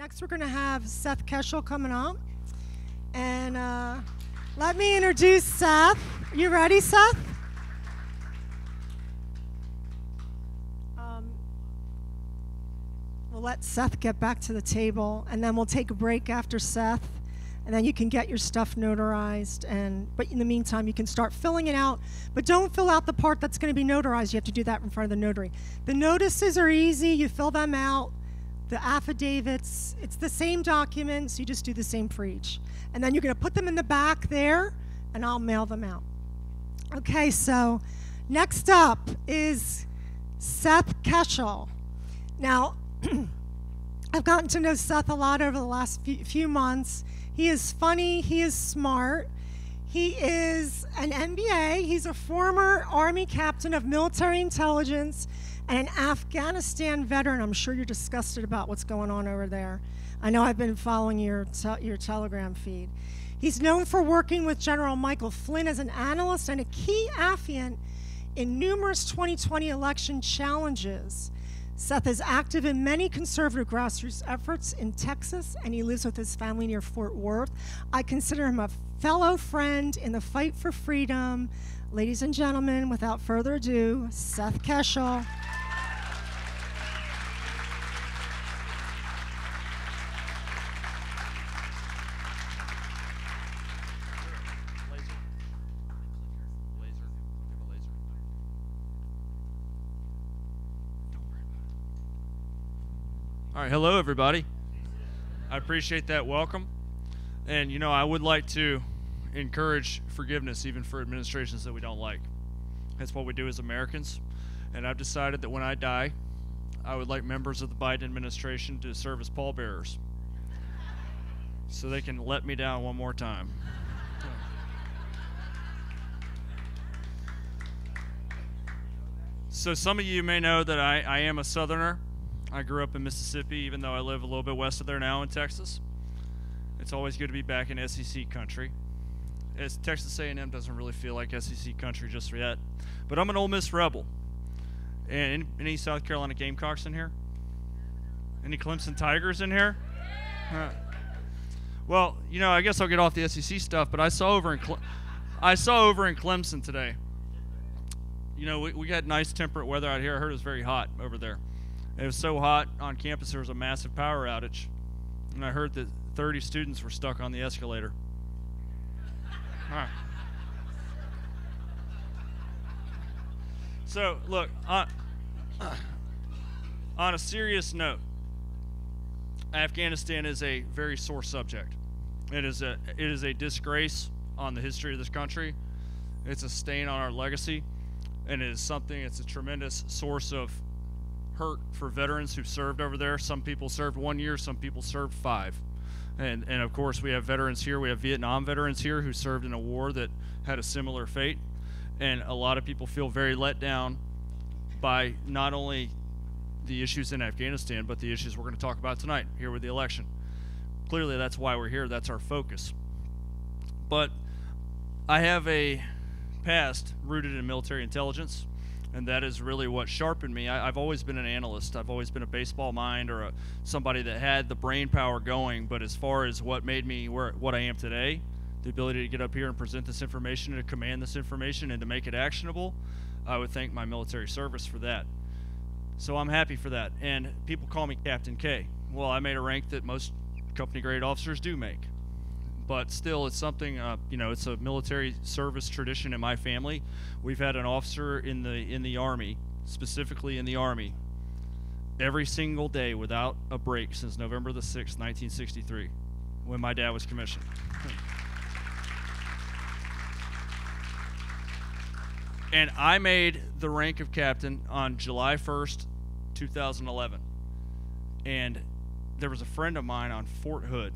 Next, we're going to have Seth Keshel coming up. And let me introduce Seth. You ready, Seth? We'll let Seth get back to the table, and then we'll take a break after Seth, and then you can get your stuff notarized. But in the meantime, you can start filling it out. But don't fill out the part that's going to be notarized. You have to do that in front of the notary. The notices are easy. You fill them out. The affidavits, it's the same documents. You just do the same for each. And then you're going to put them in the back there, and I'll mail them out. Okay, so next up is Seth Keshel. Now, I've gotten to know Seth a lot over the last few months. He is funny. He is smart. He is an MBA. He's a former Army captain of military intelligence and an Afghanistan veteran. I'm sure you're disgusted about what's going on over there. I know I've been following your Telegram feed. He's known for working with General Michael Flynn as an analyst and a key affiant in numerous 2020 election challenges. Seth is active in many conservative grassroots efforts in Texas, and he lives with his family near Fort Worth. I consider him a fellow friend in the fight for freedom. Ladies and gentlemen, without further ado, Seth Keshel. All right, hello everybody. I appreciate that welcome. And you know, I would like to encourage forgiveness even for administrations that we don't like. That's what we do as Americans. And I've decided that when I die, I would like members of the Biden administration to serve as pallbearers so they can let me down one more time. So some of you may know that I am a Southerner. I grew up in Mississippi, even though I live a little bit west of there now in Texas. It's always good to be back in SEC country. As Texas A&M doesn't really feel like SEC country just yet. But I'm an Ole Miss Rebel. And any South Carolina Gamecocks in here? Any Clemson Tigers in here? Well, you know, I guess I'll get off the SEC stuff, but I saw over in Clemson today. You know, we got nice temperate weather out here. I heard it was very hot over there. It was so hot on campus there was a massive power outage, and I heard that 30 students were stuck on the escalator. All right. So look, on a serious note, Afghanistan is a very sore subject. It is a disgrace on the history of this country. It's a stain on our legacy, and it's a tremendous source of hurt for veterans who served over there. Some people served 1 year, some people served 5. And of course we have veterans here. We have Vietnam veterans here who served in a war that had a similar fate. And a lot of people feel very let down by not only the issues in Afghanistan, but the issues we're going to talk about tonight here with the election. Clearly that's why we're here. That's our focus. But I have a past rooted in military intelligence. And that is really what sharpened me. I've always been an analyst. I've always been a baseball mind or somebody that had the brain power going. But as far as what made me what I am today, the ability to get up here and present this information and to command this information and to make it actionable, I would thank my military service for that. So I'm happy for that. And people call me Captain K. Well, I made a rank that most company grade officers do make. But still, it's something, you know, it's a military service tradition in my family. We've had an officer in the Army, specifically in the Army, every single day without a break since November the 6th, 1963, when my dad was commissioned. And I made the rank of captain on July 1st, 2011. And there was a friend of mine on Fort Hood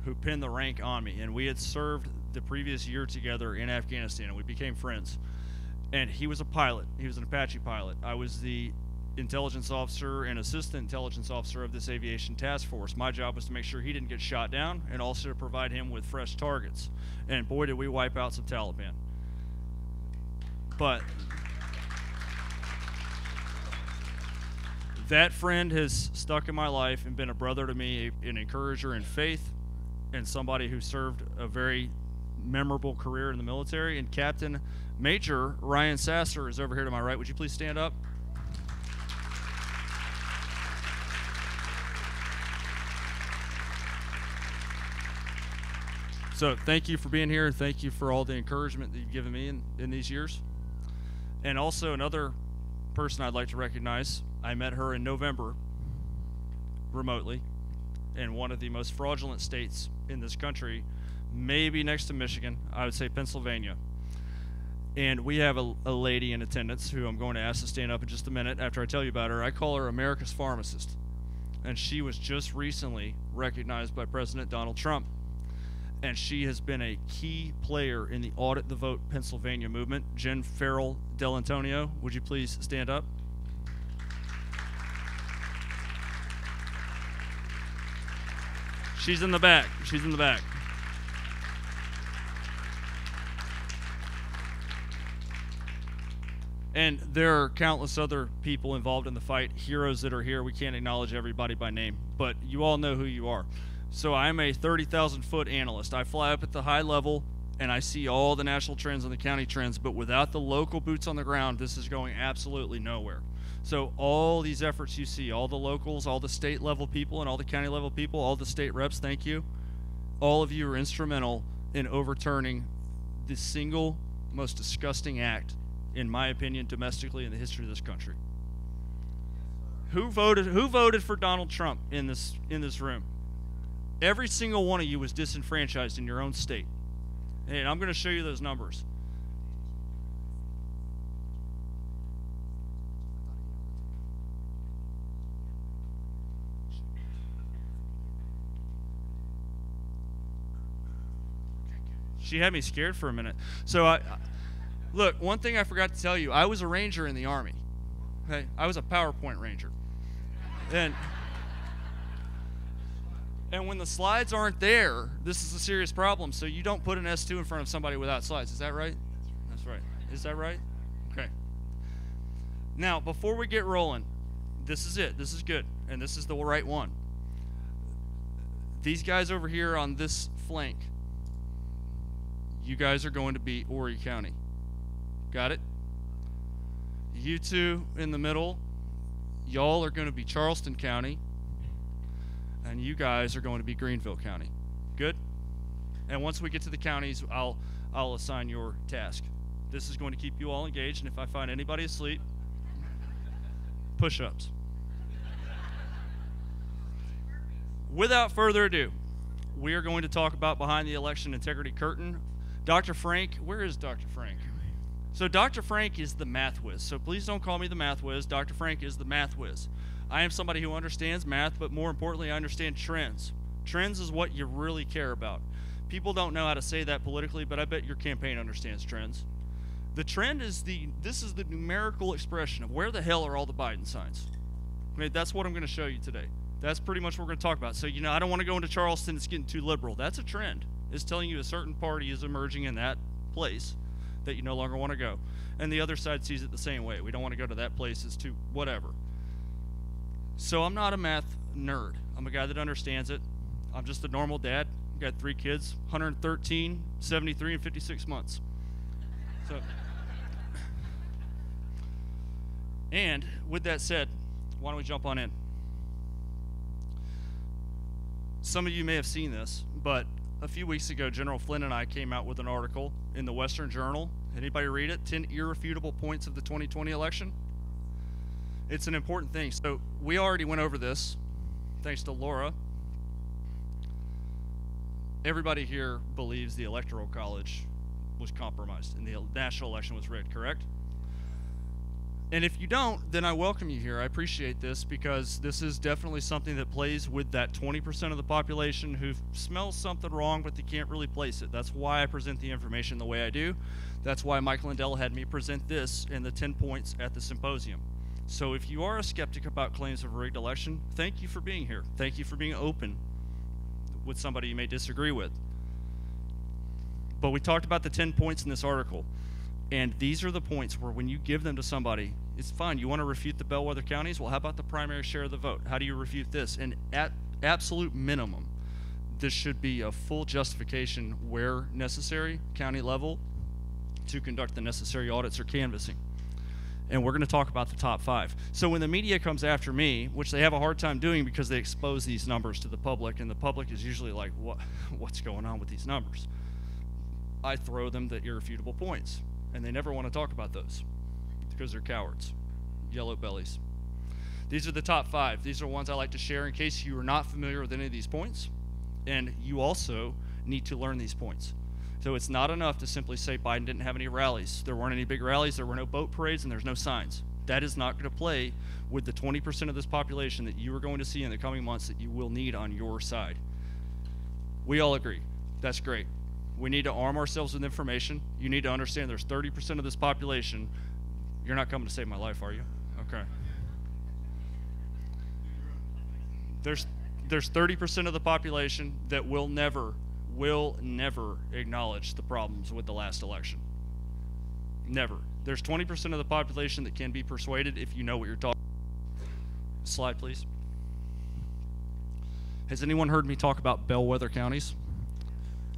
who pinned the rank on me, and we had served the previous year together in Afghanistan, and we became friends. And he was a pilot. He was an Apache pilot. I was the intelligence officer and assistant intelligence officer of this aviation task force. My job was to make sure he didn't get shot down and also to provide him with fresh targets. And boy, did we wipe out some Taliban. But That friend has stuck in my life and been a brother to me, an encourager in faith, and somebody who served a very memorable career in the military. And Captain Major Ryan Sasser is over here to my right. Would you please stand up? So thank you for being here, and thank you for all the encouragement that you've given me in these years. And also another person I'd like to recognize, I met her in November remotely in one of the most fraudulent states in this country, maybe next to Michigan, I would say Pennsylvania. And we have a lady in attendance who I'm going to ask to stand up in just a minute after I tell you about her. I call her America's Pharmacist. And she was just recently recognized by President Donald Trump. And she has been a key player in the Audit the Vote Pennsylvania movement. Jen Farrell Delantonio, would you please stand up? She's in the back. She's in the back. And there are countless other people involved in the fight, heroes that are here. We can't acknowledge everybody by name, but you all know who you are. So I'm a 30,000-foot analyst. I fly up at the high level, and I see all the national trends and the county trends, but without the local boots on the ground, this is going absolutely nowhere. So all these efforts you see, all the locals, all the state level people, and all the county level people, all the state reps, thank you. All of you are instrumental in overturning the single most disgusting act, in my opinion, domestically in the history of this country. Who voted for Donald Trump in this room? Every single one of you was disenfranchised in your own state. And I'm going to show you those numbers. She had me scared for a minute. So look, one thing I forgot to tell you, I was a ranger in the Army. Okay? I was a PowerPoint ranger. And when the slides aren't there, this is a serious problem. So you don't put an S2 in front of somebody without slides. Is that right? That's right. Is that right? Okay. Now, before we get rolling, this is it. This is good. And this is the right one. These guys over here on this flank, you guys are going to be Horry County. Got it? You two in the middle, y'all are going to be Charleston County. And you guys are going to be Greenville County. Good? And once we get to the counties, I'll assign your task. This is going to keep you all engaged, and if I find anybody asleep, push-ups. Without further ado, we are going to talk about behind the election integrity curtain. Dr. Frank, where is Dr. Frank? So Dr. Frank is the math whiz. So please don't call me the math whiz. Dr. Frank is the math whiz. I am somebody who understands math, but more importantly, I understand trends. Trends is what you really care about. People don't know how to say that politically, but I bet your campaign understands trends. The trend is this is the numerical expression of where the hell are all the Biden signs. Okay, that's what I'm going to show you today. That's pretty much what we're going to talk about. So, I don't want to go into Charleston, it's getting too liberal. That's a trend. It's telling you a certain party is emerging in that place that you no longer want to go. And the other side sees it the same way. We don't want to go to that place, it's too whatever. So I'm not a math nerd. I'm a guy that understands it. I'm just a normal dad. I've got 3 kids, 113, 73, and 56 months. So, and with that said, why don't we jump on in? Some of you may have seen this, but a few weeks ago, General Flynn and I came out with an article in the Western Journal. Anybody read it? 10 irrefutable points of the 2020 election. It's an important thing. So we already went over this, thanks to Laura. Everybody here believes the Electoral College was compromised and the national election was rigged, correct? And if you don't, then I welcome you here. I appreciate this because this is definitely something that plays with that 20% of the population who smells something wrong, but they can't really place it. That's why I present the information the way I do. That's why Mike Lindell had me present this in the 10 points at the symposium. So if you are a skeptic about claims of a rigged election, thank you for being here. Thank you for being open with somebody you may disagree with. But we talked about the 10 points in this article. And these are the points where when you give them to somebody, It's fine. You want to refute the bellwether counties? Well, how about the primary share of the vote? How do you refute this? And at absolute minimum, this should be a full justification where necessary, county level, to conduct the necessary audits or canvassing. And we're going to talk about the top 5. So when the media comes after me, which they have a hard time doing because they expose these numbers to the public, and the public is usually like, what's going on with these numbers? I throw them the irrefutable points, and they never want to talk about those because they're cowards, yellow bellies. These are the top 5. These are ones I like to share in case you are not familiar with any of these points, and you also need to learn these points. So it's not enough to simply say Biden didn't have any rallies. There weren't any big rallies, there were no boat parades, and there's no signs. That is not going to play with the 20% of this population that you are going to see in the coming months that you will need on your side. We all agree. That's great. We need to arm ourselves with information. You need to understand there's 30% of this population. You're not coming to save my life, are you? Okay. There's 30% of the population that will never acknowledge the problems with the last election. Never. There's 20% of the population that can be persuaded if you know what you're talking about. Slide, please. Has anyone heard me talk about bellwether counties?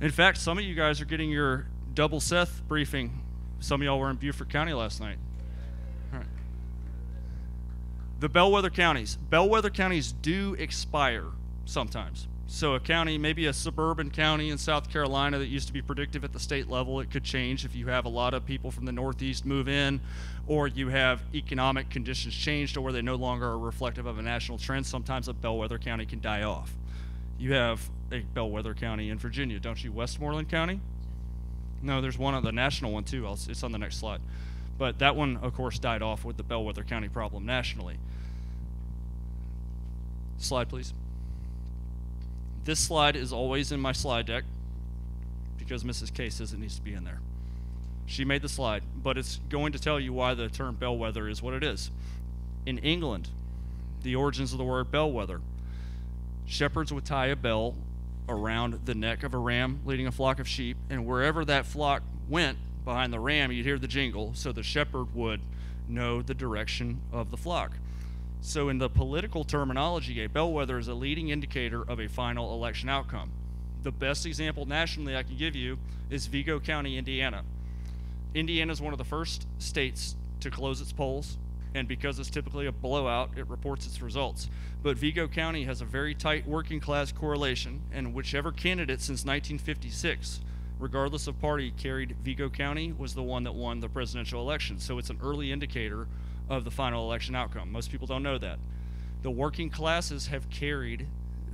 In fact, some of you guys are getting your double Seth briefing. Some of y'all were in Beaufort County last night. All right. The bellwether counties. Bellwether counties do expire sometimes. So a county, maybe a suburban county in South Carolina that used to be predictive at the state level, it could change if you have a lot of people from the Northeast move in, or you have economic conditions changed to where they no longer are reflective of a national trend. Sometimes a bellwether county can die off. You have a bellwether county in Virginia, don't you? Westmoreland County? No, there's one on the national one too. It's on the next slide. But that one, of course, died off with the bellwether county problem nationally. Slide, please. This slide is always in my slide deck because Mrs. K says it needs to be in there. She made the slide, but it's going to tell you why the term bellwether is what it is. In England, the origins of the word bellwether, shepherds would tie a bell around the neck of a ram leading a flock of sheep, and wherever that flock went behind the ram, you'd hear the jingle, so the shepherd would know the direction of the flock. So in the political terminology, a bellwether is a leading indicator of a final election outcome. The best example nationally I can give you is Vigo County, Indiana. Indiana is one of the first states to close its polls, and because it's typically a blowout, it reports its results. But Vigo County has a very tight working class correlation, and whichever candidate since 1956, regardless of party, carried Vigo County was the one that won the presidential election. So it's an early indicator of the final election outcome. Most people don't know that. The working classes have carried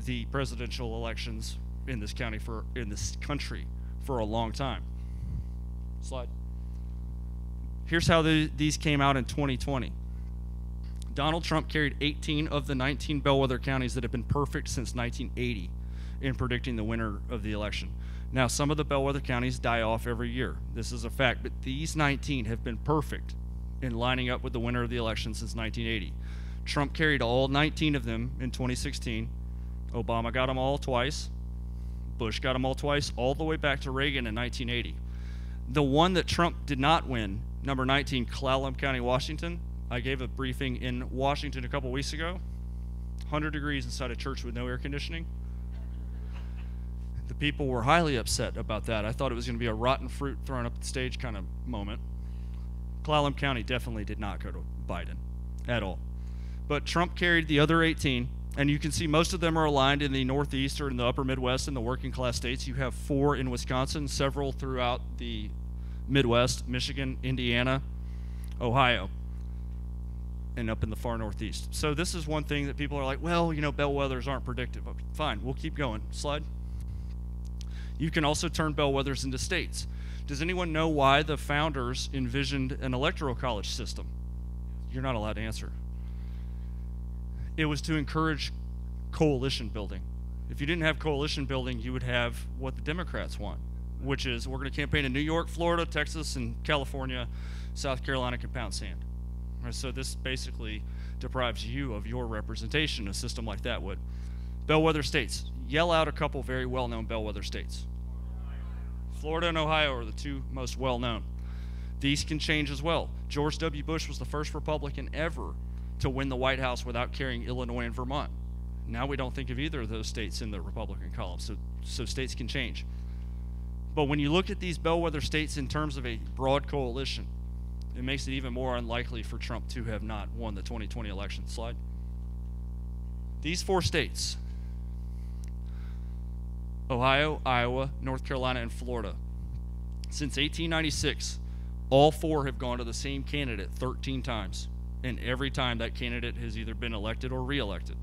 the presidential elections in this county in this country for a long time. Slide. Here's how these came out in 2020. Donald Trump carried 18 of the 19 bellwether counties that have been perfect since 1980 in predicting the winner of the election. Now, some of the bellwether counties die off every year. This is a fact, but these 19 have been perfect in lining up with the winner of the election since 1980. Trump carried all 19 of them in 2016. Obama got them all twice. Bush got them all twice, all the way back to Reagan in 1980. The one that Trump did not win, number 19, Clallam County, Washington, I gave a briefing in Washington a couple weeks ago. 100 degrees inside a church with no air conditioning. The people were highly upset about that. I thought it was going to be a rotten fruit thrown up the stage kind of moment. Clallam County definitely did not go to Biden at all. But Trump carried the other 18, and you can see most of them are aligned in the Northeast or in the upper Midwest and the working class states. You have 4 in Wisconsin, several throughout the Midwest, Michigan, Indiana, Ohio, and up in the far Northeast. So this is one thing that people are like, well, you know, bellwethers aren't predictive. Okay, fine, we'll keep going. Slide. You can also turn bellwethers into states. Does anyone know why the founders envisioned an electoral college system? You're not allowed to answer. It was to encourage coalition building. If you didn't have coalition building, you would have what the Democrats want, which is we're going to campaign in New York, Florida, Texas, and California. South Carolina can pound sand. Right, so this basically deprives you of your representation. A system like that would. Bellwether states. Yell out a couple very well-known bellwether states. Florida and Ohio are the 2 most well-known. These can change as well. George W. Bush was the first Republican ever to win the White House without carrying Illinois and Vermont. Now we don't think of either of those states in the Republican column, so states can change. But when you look at these bellwether states in terms of a broad coalition, it makes it even more unlikely for Trump to have not won the 2020 election. Slide. These 4 states, Ohio, Iowa, North Carolina, and Florida, since 1896, all 4 have gone to the same candidate 13 times. And every time that candidate has either been elected or re-elected,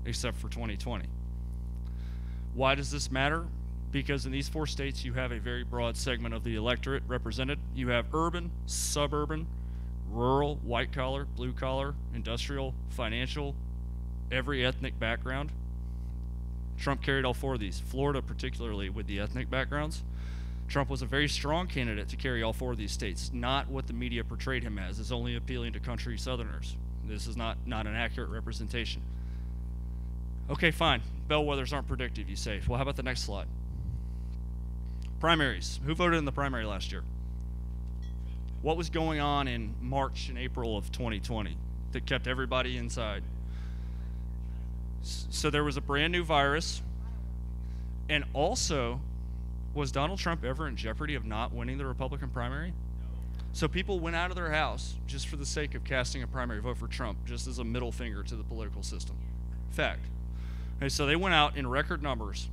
except for 2020. Why does this matter? Because in these 4 states, you have a very broad segment of the electorate represented. You have urban, suburban, rural, white collar, blue collar, industrial, financial, every ethnic background. Trump carried all 4 of these. Florida, particularly with the ethnic backgrounds. Trump was a very strong candidate to carry all 4 of these states, not what the media portrayed him as only appealing to country Southerners. This is not an accurate representation. Okay, fine. Bellwethers aren't predictive, you say. Well, how about the next slide? Primaries. Who voted in the primary last year? What was going on in March and April of 2020 that kept everybody inside? So there was a brand new virus, and also, was Donald Trump ever in jeopardy of not winning the Republican primary? So people went out of their house just for the sake of casting a primary vote for Trump, just as a middle finger to the political system. Fact. Okay, so they went out in record numbers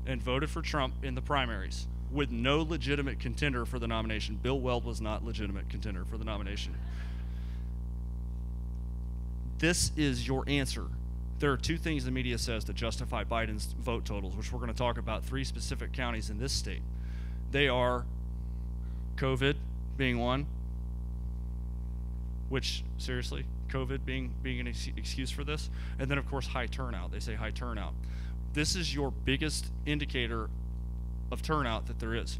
and voted for Trump in the primaries with no legitimate contender for the nomination. Bill Weld was not legitimate contender for the nomination. This is your answer. There are 2 things the media says to justify Biden's vote totals, which we're going to talk about 3 specific counties in this state. They are COVID being one, which, seriously, COVID being an excuse for this, and then, of course, high turnout. They say high turnout. This is your biggest indicator of turnout that there is.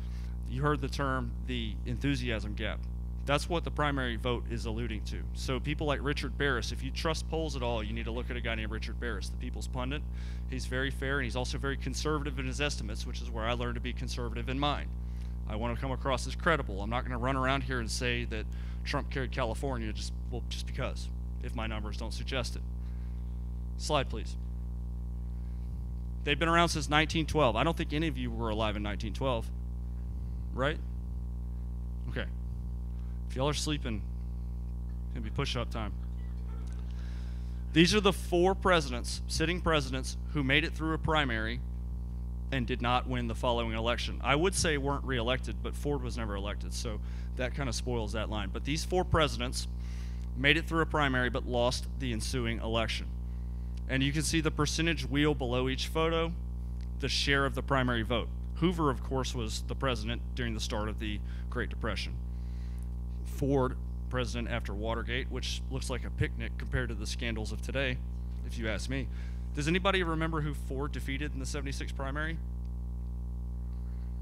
You heard the term, the enthusiasm gap. That's what the primary vote is alluding to. So people like Richard Barris, if you trust polls at all, you need to look at a guy named Richard Barris, the People's Pundit. He's very fair, and he's also very conservative in his estimates, which is where I learned to be conservative in mine. I want to come across as credible. I'm not going to run around here and say that Trump carried California just because, if my numbers don't suggest it. Slide, please. They've been around since 1912. I don't think any of you were alive in 1912, right? Okay. If y'all are sleeping, it's going to be push-up time. These are the 4 presidents, sitting presidents, who made it through a primary and did not win the following election. I would say weren't re-elected, but Ford was never elected, so that kind of spoils that line. But these 4 presidents made it through a primary but lost the ensuing election. And you can see the percentage wheel below each photo, the share of the primary vote. Hoover, of course, was the president during the start of the Great Depression. Ford, president after Watergate, which looks like a picnic compared to the scandals of today, if you ask me. Does anybody remember who Ford defeated in the '76 primary?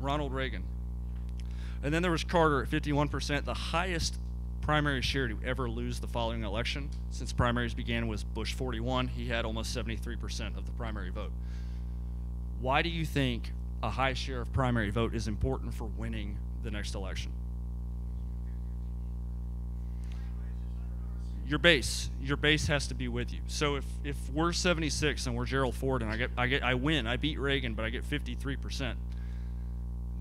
Ronald Reagan. And then there was Carter at 51%, the highest primary share to ever lose the following election since primaries began was Bush 41. He had almost 73% of the primary vote. Why do you think a high share of primary vote is important for winning the next election? Your base has to be with you. So if we're 76 and we're Gerald Ford and I win, I beat Reagan, but I get 53%.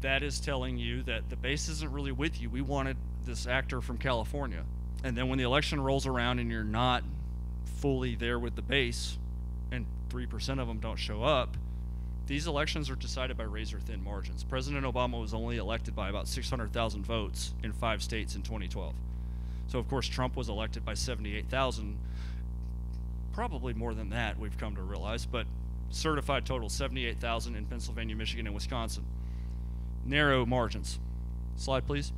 That is telling you that the base isn't really with you. We wanted this actor from California. And then when the election rolls around and you're not fully there with the base and 3% of them don't show up, these elections are decided by razor-thin margins. President Obama was only elected by about 600,000 votes in 5 states in 2012. So, of course, Trump was elected by 78,000, probably more than that, we've come to realize, but certified total 78,000 in Pennsylvania, Michigan, and Wisconsin. Narrow margins. Slide, please.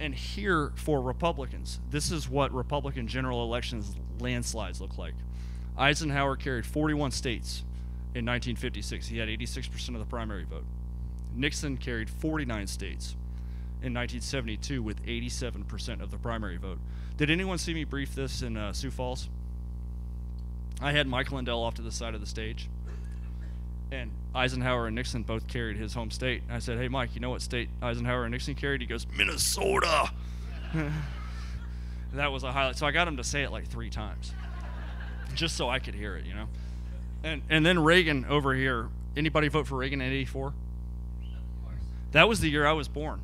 And here for Republicans, this is what Republican general elections landslides look like. Eisenhower carried 41 states in 1956. He had 86% of the primary vote. Nixon carried 49 states in 1972 with 87% of the primary vote. Did anyone see me brief this in Sioux Falls? I had Mike Lindell off to the side of the stage. And Eisenhower and Nixon both carried his home state. And I said, hey, Mike, you know what state Eisenhower and Nixon carried? He goes, Minnesota. That was a highlight. So I got him to say it like 3 times, just so I could hear it, you know. And then Reagan over here. Anybody vote for Reagan in '84? That was the year I was born.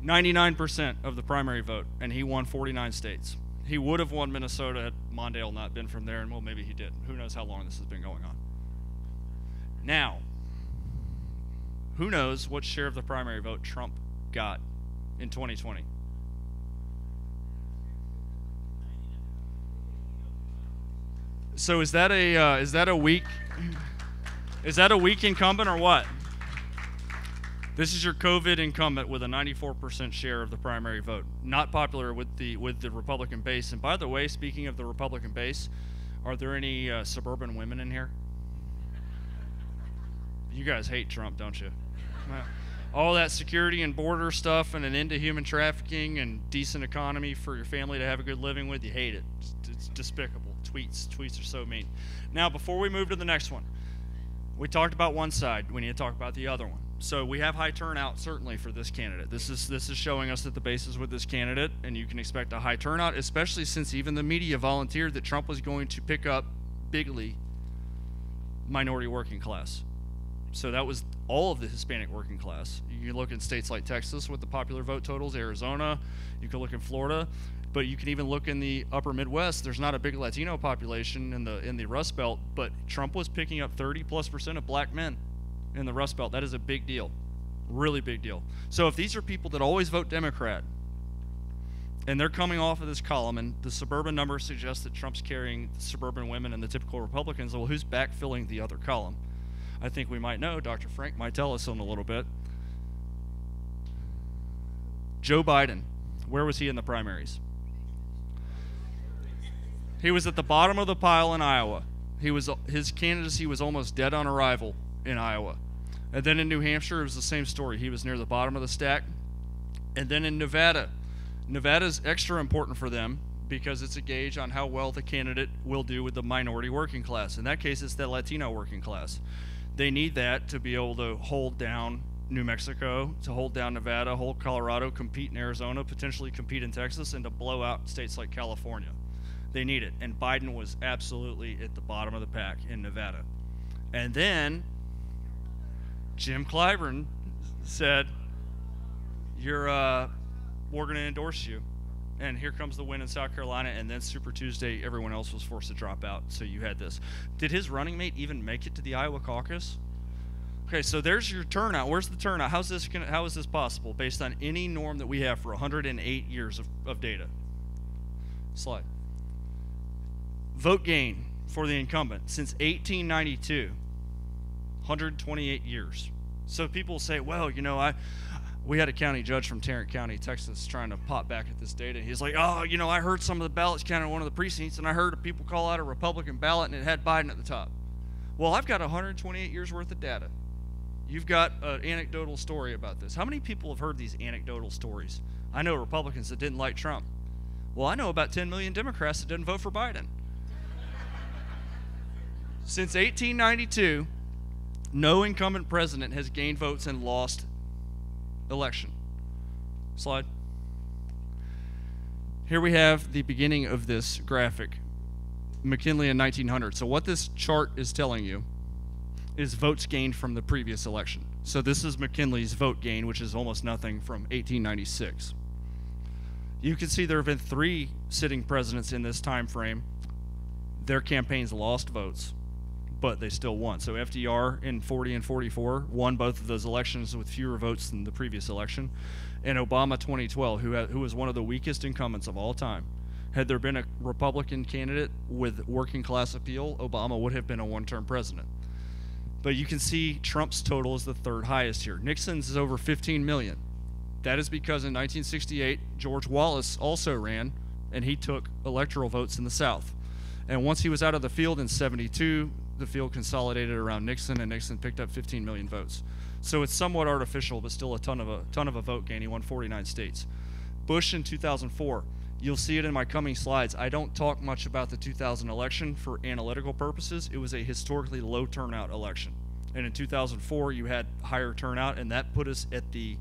99% of the primary vote, and he won 49 states. He would have won Minnesota had Mondale not been from there, and well, maybe he did. Who knows how long this has been going on. Now, who knows what share of the primary vote Trump got in 2020? So is that a weak incumbent or what? This is your COVID incumbent with a 94% share of the primary vote. Not popular with the Republican base. And by the way, speaking of the Republican base, are there any suburban women in here? You guys hate Trump, don't you? All that security and border stuff and an end to human trafficking and decent economy for your family to have a good living with, you hate it. It's despicable. Tweets are so mean. Now, before we move to the next one, we talked about one side. We need to talk about the other one. So we have high turnout, certainly, for this candidate. This is showing us that the base is with this candidate, and you can expect a high turnout, especially since even the media volunteered that Trump was going to pick up bigly minority working class. So that was all of the Hispanic working class. You can look in states like Texas with the popular vote totals, Arizona. You can look in Florida. But you can even look in the upper Midwest. There's not a big Latino population in the Rust Belt, but Trump was picking up 30+% of black men in the Rust Belt. That is a big deal, really big deal. So if these are people that always vote Democrat, and they're coming off of this column, and the suburban numbers suggest that Trump's carrying suburban women and the typical Republicans, well, who's backfilling the other column? I think we might know. Dr. Frank might tell us in a little bit. Joe Biden, where was he in the primaries? He was at the bottom of the pile in Iowa. His candidacy was almost dead on arrival in Iowa. And then in New Hampshire, it was the same story. He was near the bottom of the stack. And then in Nevada, Nevada's extra important for them because it's a gauge on how well the candidate will do with the minority working class. In that case, it's the Latino working class. They need that to be able to hold down New Mexico, to hold down Nevada, hold Colorado, compete in Arizona, potentially compete in Texas, and to blow out states like California. They need it, and Biden was absolutely at the bottom of the pack in Nevada. And then Jim Clyburn said, we're going to endorse you. And here comes the win in South Carolina, and then Super Tuesday, everyone else was forced to drop out, so you had this. Did his running mate even make it to the Iowa caucus? Okay, so there's your turnout. Where's the turnout? How is this possible based on any norm that we have for 108 years of data? Slide. Vote gain for the incumbent since 1892, 128 years. So people say, well, you know, we had a county judge from Tarrant County, Texas, trying to pop back at this data. He's like, oh, you know, I heard some of the ballots counted in one of the precincts, and I heard people call out a Republican ballot, and it had Biden at the top. Well, I've got 128 years worth of data. You've got an anecdotal story about this. How many people have heard these anecdotal stories? I know Republicans that didn't like Trump. Well, I know about 10 million Democrats that didn't vote for Biden. Since 1892, no incumbent president has gained votes and lost election. Slide. Here we have the beginning of this graphic, McKinley in 1900. So what this chart is telling you is votes gained from the previous election. So this is McKinley's vote gain, which is almost nothing, from 1896. You can see there have been 3 sitting presidents in this time frame. Their campaigns lost votes, but they still won. So FDR in 40 and 44 won both of those elections with fewer votes than the previous election. And Obama 2012, who was one of the weakest incumbents of all time. Had there been a Republican candidate with working class appeal, Obama would have been a one-term president. But you can see Trump's total is the 3rd highest here. Nixon's is over 15 million. That is because in 1968, George Wallace also ran, and he took electoral votes in the South. And once he was out of the field in 72, the field consolidated around Nixon, and Nixon picked up 15 million votes. So it's somewhat artificial, but still a ton of a vote gain. He won 49 states. Bush in 2004, You'll see it in my coming slides. I don't talk much about the 2000 election for analytical purposes. It was a historically low turnout election. And in 2004, you had higher turnout, and that put us at the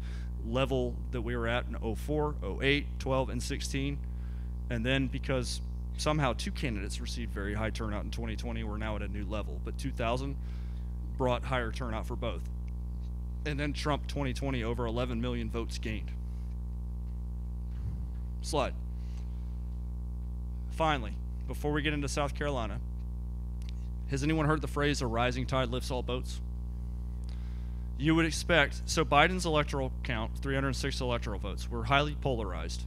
level that we were at in 04, 08, 12, and 16. And then because somehow two candidates received very high turnout in 2020, we're now at a new level. But 2000 brought higher turnout for both. And then Trump 2020, over 11 million votes gained. Slide. Finally, before we get into South Carolina, has anyone heard the phrase, a rising tide lifts all boats? You would expect, so Biden's electoral count, 306 electoral votes, were highly polarized.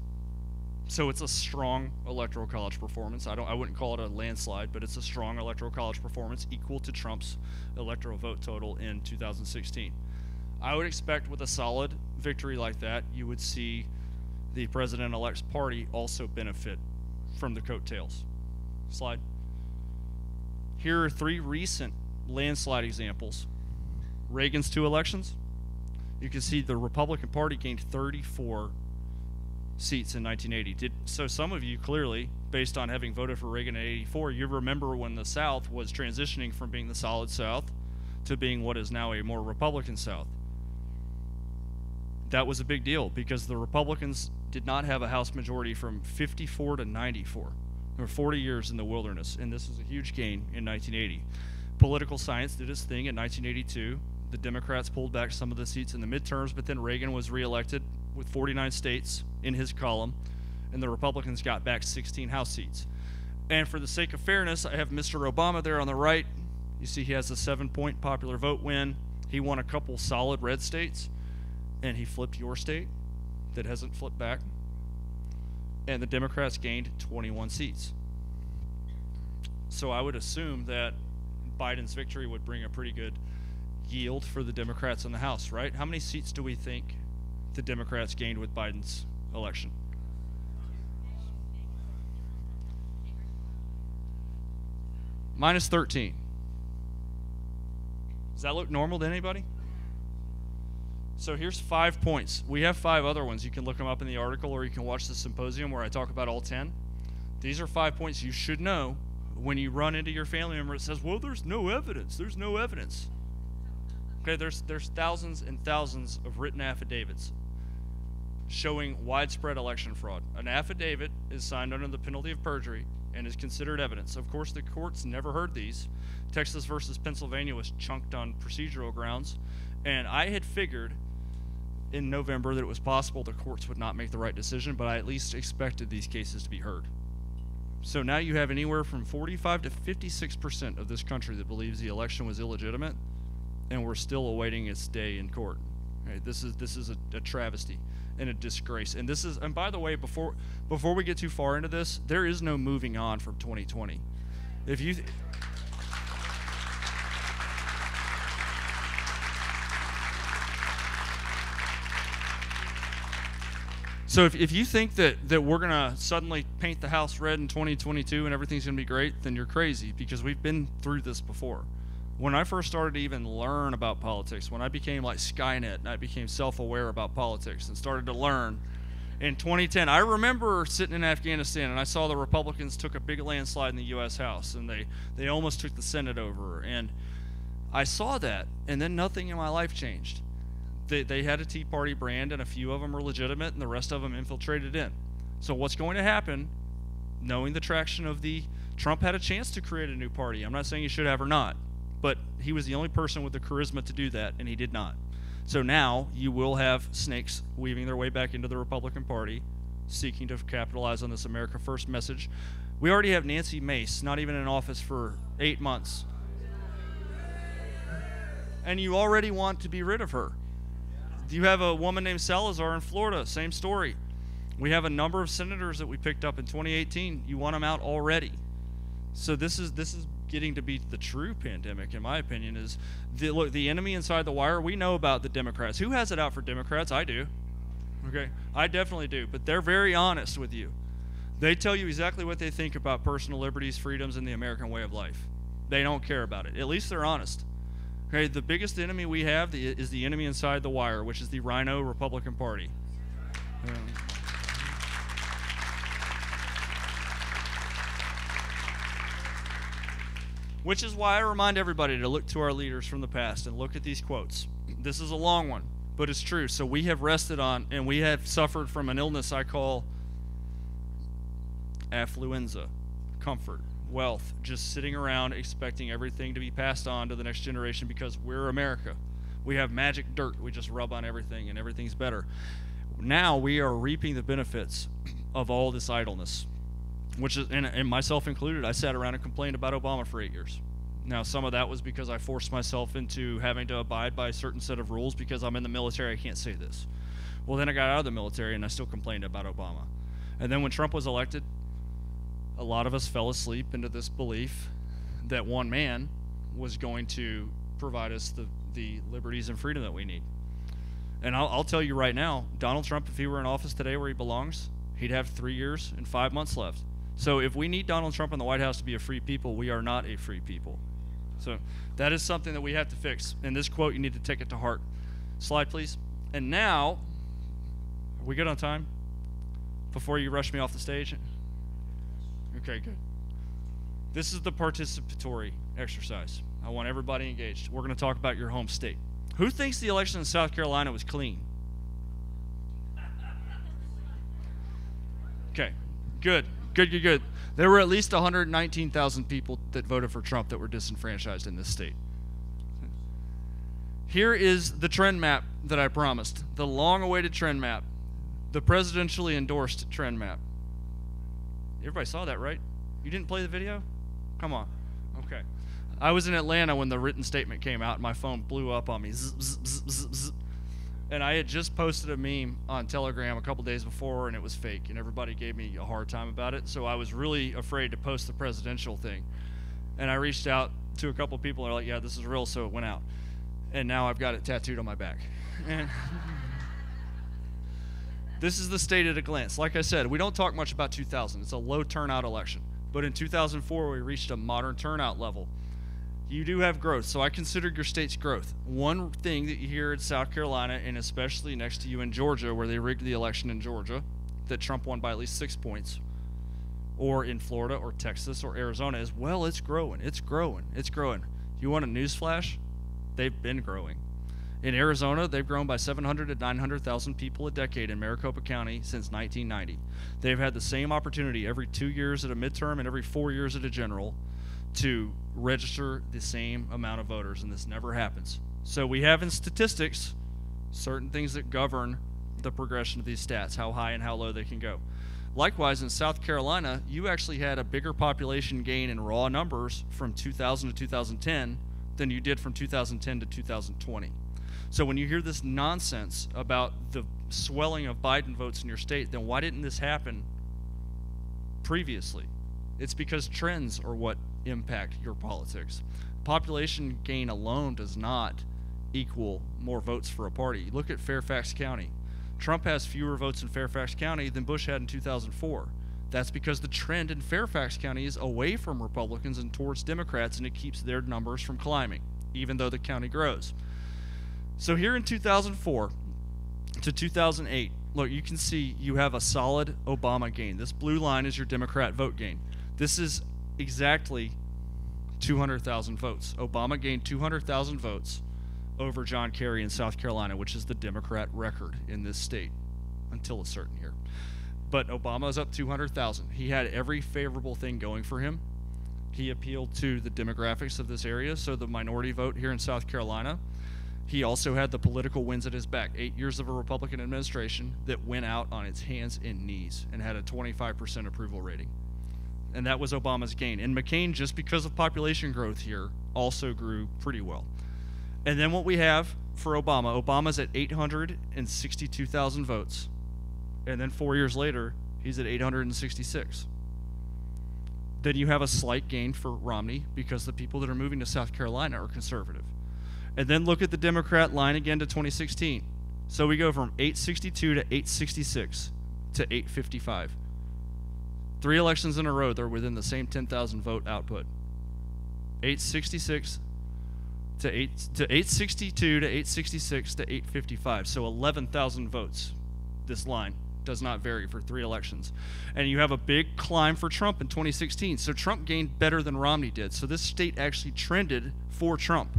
So it's a strong electoral college performance. I wouldn't call it a landslide, but it's a strong electoral college performance equal to Trump's electoral vote total in 2016. I would expect with a solid victory like that, you would see the president-elect's party also benefit from the coattails. Slide. Here are three recent landslide examples. Reagan's 2 elections. You can see the Republican Party gained 34 seats in 1980. So some of you clearly, based on having voted for Reagan in 84, you remember when the South was transitioning from being the solid South to being what is now a more Republican South. That was a big deal because the Republicans did not have a House majority from 54 to 94. There were 40 years in the wilderness, and this is a huge gain in 1980. Political science did its thing in 1982. The Democrats pulled back some of the seats in the midterms, but then Reagan was reelected with 49 states in his column, and the Republicans got back 16 House seats. And for the sake of fairness, I have Mr. Obama there on the right. You see he has a 7-point popular vote win. He won a couple solid red states, and he flipped your state that hasn't flipped back. And the Democrats gained 21 seats. So I would assume that Biden's victory would bring a pretty good yield for the Democrats in the House, right? How many seats do we think the Democrats gained with Biden's election? Minus 13. Does that look normal to anybody? So here's 5 points. We have 5 other ones. You can look them up in the article, or you can watch the symposium where I talk about all 10. These are 5 points you should know when you run into your family member that says, well, there's no evidence. There's no evidence. Okay, there's thousands and thousands of written affidavits showing widespread election fraud. An affidavit is signed under the penalty of perjury and is considered evidence. Of course, the courts never heard these. Texas versus Pennsylvania was chunked on procedural grounds, and I had figured in November that it was possible the courts would not make the right decision, but I at least expected these cases to be heard. So now you have anywhere from 45 to 56% of this country that believes the election was illegitimate, and we're still awaiting its day in court. Right? This is a travesty and a disgrace. And this is, and by the way, before we get too far into this, there is no moving on from 2020. If you So if you think that we're going to suddenly paint the house red in 2022 and everything's going to be great, then you're crazy, because we've been through this before. When I first started to even learn about politics, when I became like Skynet and I became self-aware about politics and started to learn in 2010, I remember sitting in Afghanistan and I saw the Republicans took a big landslide in the U.S. House, and they almost took the Senate over. And I saw that, and then nothing in my life changed. They had a Tea Party brand, and a few of them were legitimate, and the rest of them infiltrated in. So what's going to happen, knowing the traction of Trump had a chance to create a new party. I'm not saying he should have or not, but he was the only person with the charisma to do that, and he did not. So now you will have snakes weaving their way back into the Republican Party, seeking to capitalize on this America First message. We already have Nancy Mace, not even in office for 8 months. And you already want to be rid of her. You have a woman named Salazar in Florida, same story. We have a number of senators that we picked up in 2018. You want them out already. So this is getting to be the true pandemic, in my opinion. Is the enemy inside the wire? We know about the Democrats. Who has it out for Democrats? I do. Okay, I definitely do. But they're very honest with you. They tell you exactly what they think about personal liberties, freedoms, and the American way of life. They don't care about it. At least they're honest. Okay, the biggest enemy we have is the enemy inside the wire, which is the Rhino Republican Party. Which is why I remind everybody to look to our leaders from the past and look at these quotes. This is a long one, but it's true. So we have rested on, and we have suffered from an illness I call affluenza, comfort, wealth, just sitting around expecting everything to be passed on to the next generation because we're America. We have magic dirt we just rub on everything and everything's better. Now we are reaping the benefits of all this idleness, which is, and myself included. I sat around and complained about Obama for 8 years. Now, some of that was because I forced myself into having to abide by a certain set of rules because I'm in the military. I can't say this. Well, then I got out of the military and I still complained about Obama. And then when Trump was elected, a lot of us fell asleep into this belief that one man was going to provide us the liberties and freedom that we need. And I'll tell you right now, Donald Trump, if he were in office today where he belongs, he'd have 3 years and 5 months left. So if we need Donald Trump in the White House to be a free people, we are not a free people. So that is something that we have to fix. And this quote, you need to take it to heart. Slide, please. And now, are we good on time? Before you rush me off the stage? Okay, good. This is the participatory exercise. I want everybody engaged. We're going to talk about your home state. Who thinks the election in South Carolina was clean? Okay, good. Good. There were at least 119,000 people that voted for Trump that were disenfranchised in this state. Here is the trend map that I promised, the long-awaited trend map, the presidentially endorsed trend map. Everybody saw that, right? You didn't play the video? Come on. Okay. I was in Atlanta when the written statement came out, and my phone blew up on me. Zzz, zzz, zzz, zzz, zzz. And I had just posted a meme on Telegram a couple days before, and it was fake, and everybody gave me a hard time about it. So I was really afraid to post the presidential thing. And I reached out to a couple people, and they're like, yeah, this is real, so it went out. And now I've got it tattooed on my back. And this is the state at a glance. Like I said, we don't talk much about 2000. It's a low turnout election. But in 2004, we reached a modern turnout level. You do have growth, so I considered your state's growth. One thing that you hear in South Carolina, and especially next to you in Georgia, where they rigged the election in Georgia, that Trump won by at least 6 points, or in Florida or Texas or Arizona, is, well, it's growing. You want a news flash? They've been growing. In Arizona, they've grown by 700 to 900,000 people a decade in Maricopa County since 1990. They've had the same opportunity every 2 years at a midterm and every 4 years at a general to register the same amount of voters, and this never happens. So we have in statistics certain things that govern the progression of these stats, how high and how low they can go. Likewise, in South Carolina, you actually had a bigger population gain in raw numbers from 2000 to 2010 than you did from 2010 to 2020. So when you hear this nonsense about the swelling of Biden votes in your state, then why didn't this happen previously? It's because trends are what impact your politics. Population gain alone does not equal more votes for a party. Look at Fairfax County. Trump has fewer votes in Fairfax County than Bush had in 2004. That's because the trend in Fairfax County is away from Republicans and towards Democrats, and it keeps their numbers from climbing, even though the county grows. So here in 2004 to 2008, look, you can see you have a solid Obama gain. This blue line is your Democrat vote gain. This is exactly 200,000 votes. Obama gained 200,000 votes over John Kerry in South Carolina, which is the Democrat record in this state until a certain year. But Obama is up 200,000. He had every favorable thing going for him. He appealed to the demographics of this area, so the minority vote here in South Carolina. He also had the political winds at his back. 8 years of a Republican administration that went out on its hands and knees and had a 25% approval rating. And that was Obama's gain. And McCain, just because of population growth here, also grew pretty well. And then what we have for Obama, Obama's at 862,000 votes. And then 4 years later, he's at 866. Then you have a slight gain for Romney because the people that are moving to South Carolina are conservative. And then look at the Democrat line again to 2016. So we go from 862 to 866 to 855. 3 elections in a row, they're within the same 10,000 vote output. 866 to 862 to 866 to 855. So 11,000 votes, this line does not vary for 3 elections. And you have a big climb for Trump in 2016. So Trump gained better than Romney did. So this state actually trended for Trump.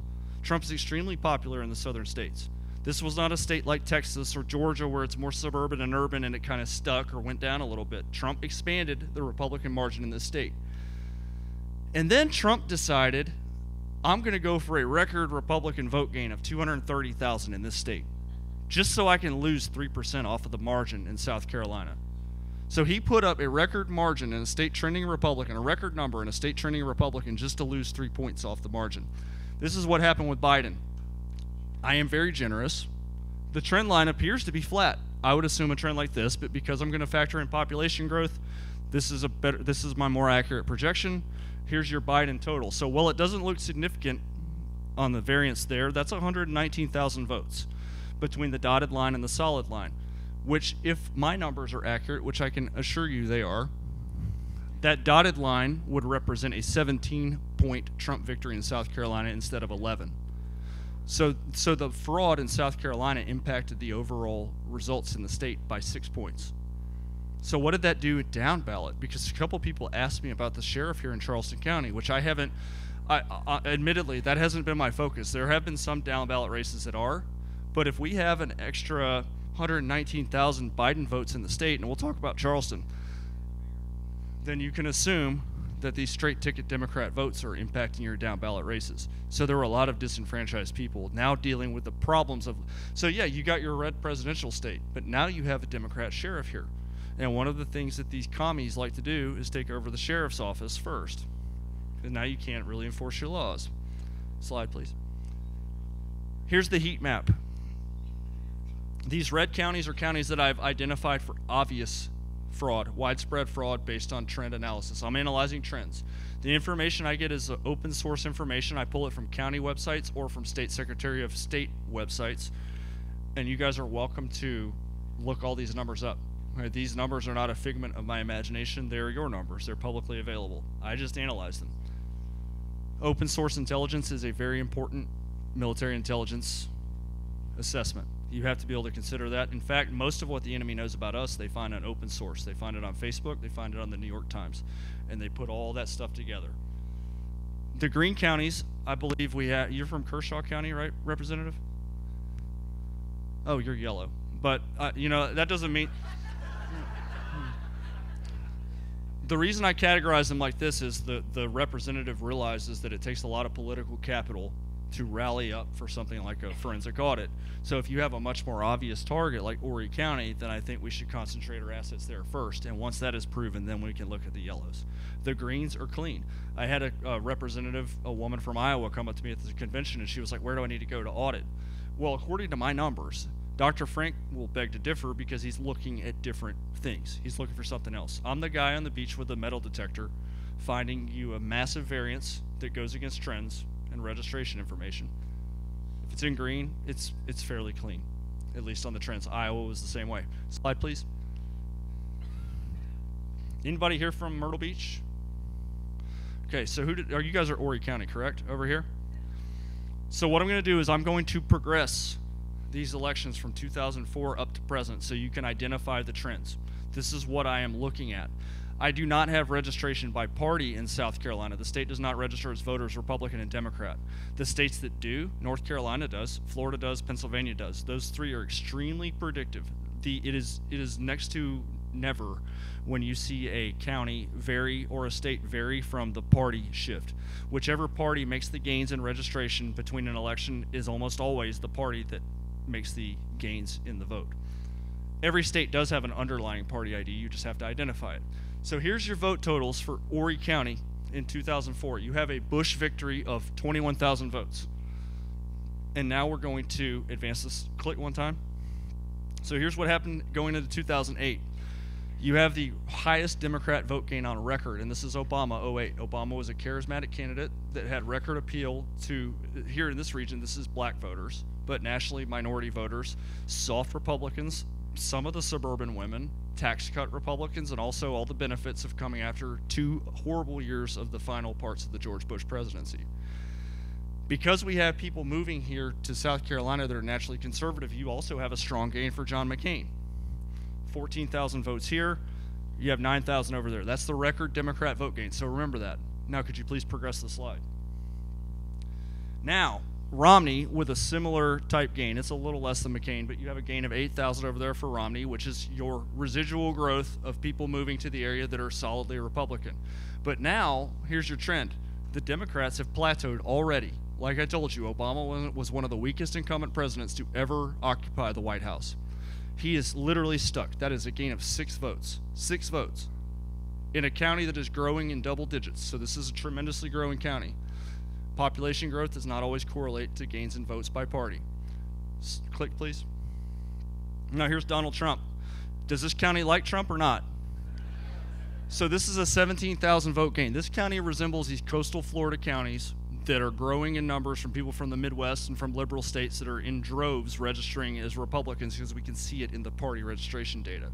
Trump is extremely popular in the southern states. This was not a state like Texas or Georgia where it's more suburban and urban and it kind of stuck or went down a little bit. Trump expanded the Republican margin in this state. And then Trump decided, I'm going to go for a record Republican vote gain of 230,000 in this state, just so I can lose 3% off of the margin in South Carolina. So he put up a record margin in a state trending Republican, a record number in a state trending Republican, just to lose 3 points off the margin. This is what happened with Biden. I am very generous. The trend line appears to be flat. I would assume a trend like this, but because I'm going to factor in population growth, this is my more accurate projection. Here's your Biden total. So while it doesn't look significant on the variance there, that's 119,000 votes between the dotted line and the solid line, which, if my numbers are accurate, which I can assure you they are, that dotted line would represent a 17-point Trump victory in South Carolina instead of 11. So the fraud in South Carolina impacted the overall results in the state by 6 points. So what did that do down ballot? Because a couple people asked me about the sheriff here in Charleston County, which I haven't, admittedly, that hasn't been my focus. There have been some down ballot races that are, but if we have an extra 119,000 Biden votes in the state, and we'll talk about Charleston, then you can assume that these straight ticket Democrat votes are impacting your down ballot races. So there were a lot of disenfranchised people now dealing with the problems of, so yeah, you got your red presidential state, but now you have a Democrat sheriff here. And one of the things that these commies like to do is take over the sheriff's office first. And now you can't really enforce your laws. Slide, please. Here's the heat map. These red counties are counties that I've identified for obvious fraud, widespread fraud based on trend analysis. I'm analyzing trends. The information I get is open source information. I pull it from county websites or from State Secretary of State websites. And you guys are welcome to look all these numbers up. Right, these numbers are not a figment of my imagination. They're your numbers. They're publicly available. I just analyze them. Open source intelligence is a very important military intelligence assessment. You have to be able to consider that. In fact, most of what the enemy knows about us, they find on open source. They find it on Facebook. They find it on the New York Times. And they put all that stuff together. The green counties, I believe we have, you're from Kershaw County, right, Representative? Oh, you're yellow. But, you know, that doesn't mean... The reason I categorize them like this is the representative realizes that it takes a lot of political capital to rally up for something like a forensic audit. So if you have a much more obvious target like Horry County, then I think we should concentrate our assets there first. And once that is proven, then we can look at the yellows. The greens are clean. I had a representative, a woman from Iowa, come up to me at the convention, and she was like, where do I need to go to audit? Well, according to my numbers, Dr. Frank will beg to differ because he's looking at different things. He's looking for something else. I'm the guy on the beach with a metal detector finding you a massive variance that goes against trends and registration information. If it's in green, it's fairly clean, at least on the trends. Iowa was the same way. Slide, please. Anybody here from Myrtle Beach? Okay, so you guys are Horry County, correct, over here? So what I'm going to do is I'm going to progress these elections from 2004 up to present so you can identify the trends. This is what I am looking at. I do not have registration by party in South Carolina. The state does not register its voters Republican and Democrat. The states that do, North Carolina does, Florida does, Pennsylvania does. Those three are extremely predictive. It is next to never when you see a county vary or a state vary from the party shift. Whichever party makes the gains in registration between an election is almost always the party that makes the gains in the vote. Every state does have an underlying party ID, you just have to identify it. So here's your vote totals for Horry County in 2004. You have a Bush victory of 21,000 votes. And now we're going to advance this. Click one time. So here's what happened going into 2008. You have the highest Democrat vote gain on record, and this is Obama, 08. Obama was a charismatic candidate that had record appeal to, here in this region, this is black voters, but nationally minority voters, soft Republicans, some of the suburban women, tax cut Republicans, and also all the benefits of coming after 2 horrible years of the final parts of the George Bush presidency. Because we have people moving here to South Carolina that are naturally conservative, you also have a strong gain for John McCain. 14,000 votes here. You have 9,000 over there. That's the record Democrat vote gain. So remember that. Now, could you please progress the slide? Now, Romney with a similar type gain. It's a little less than McCain, but you have a gain of 8,000 over there for Romney, which is your residual growth of people moving to the area that are solidly Republican. But now, here's your trend. The Democrats have plateaued already. Like I told you, Obama was one of the weakest incumbent presidents to ever occupy the White House. He is literally stuck. That is a gain of 6 votes. 6 votes. In a county that is growing in double digits. So this is a tremendously growing county. Population growth does not always correlate to gains in votes by party. Click, please. Now here's Donald Trump. Does this county like Trump or not? So this is a 17,000 vote gain. This county resembles these coastal Florida counties that are growing in numbers from people from the Midwest and from liberal states that are in droves registering as Republicans, because we can see it in the party registration data.